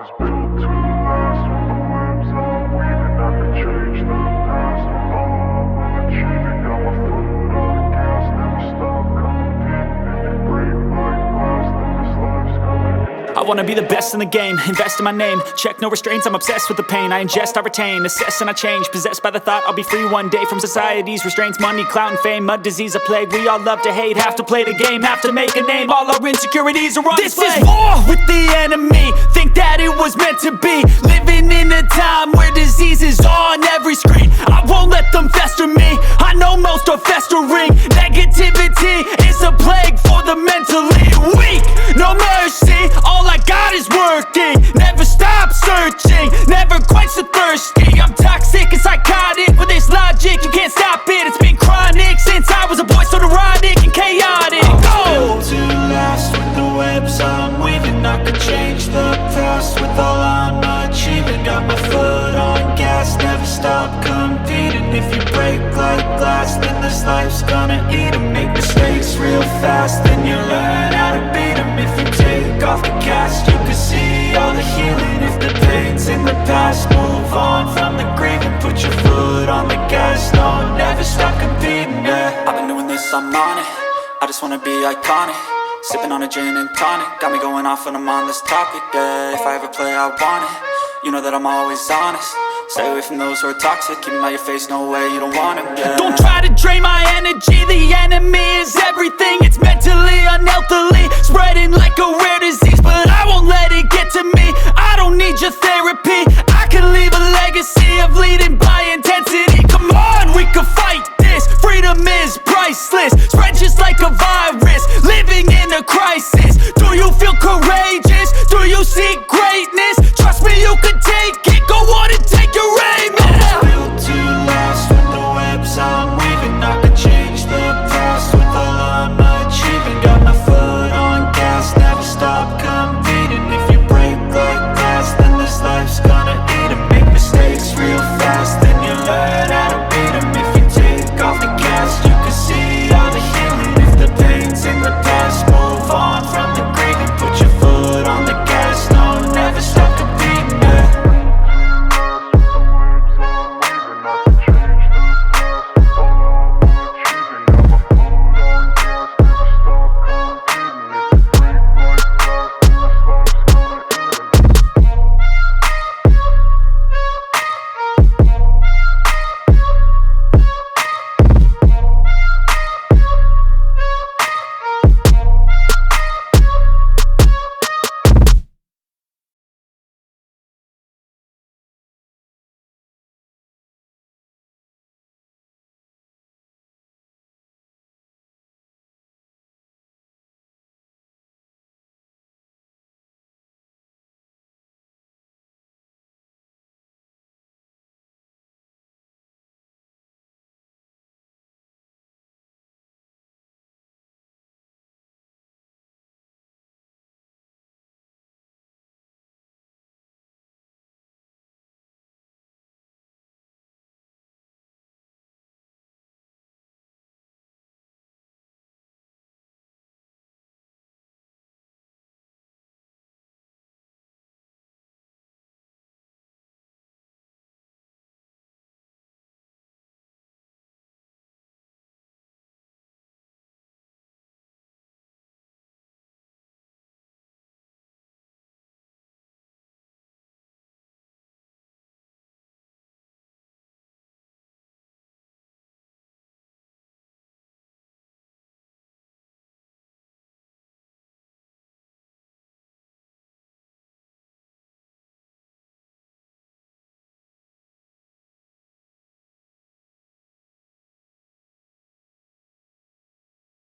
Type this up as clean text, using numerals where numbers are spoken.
was built to last. With the webs I'm weaving, I could change the past. With all I'm achieving, got my foot on gas. Never stop competing. If you break like glass, then this life's gonna end. I wanna be the best in the game, invest in my name. Check no restraints, I'm obsessed with the pain. I ingest, I retain, assess and I change. Possessed by the thought I'll be free one day from society's restraints. Money, clout and fame, mud, disease, a plague. We all love to hate, have to play the game, have to make a name. All our insecurities are on display. This is war with the enemy, think that it was meant to be. Living in a time where disease is on every screen. I won't let them fester me, I know most are festering. Negativity is a plague for the mentally weak. No mercy, all I got is working. Never stop searching, never quench the thirsty. I'm toxic and psychotic, with this logic you can't stop it. It's been chronic since I was a boy, so neurotic and chaotic. Built to last. With the webs I'm weaving, I could change the past. With all I'm achieving, got my foot on gas. Never stop competing. If you break like glass, then this life's gonna eat 'em. Make mistakes real fast, then you learn how to beat 'em. If you take off the cast, you can see all the healing. If the pain's in the past, move on from the grieving. Put your foot on the gas, no, never stop competing, yeah. I've been doing this, I'm on it. I just wanna be iconic. Sipping on a gin and tonic, got me going off when I'm on this topic, yeah. If I ever play, I want it. You know that I'm always honest. Stay away from those who are toxic. Keep them out your face, no way, you don't want it, yeah. Don't try to drain my energy. The enemy is everything. It's mentally, unhealthily, spreading like a rare disease. But I won't let it get to me.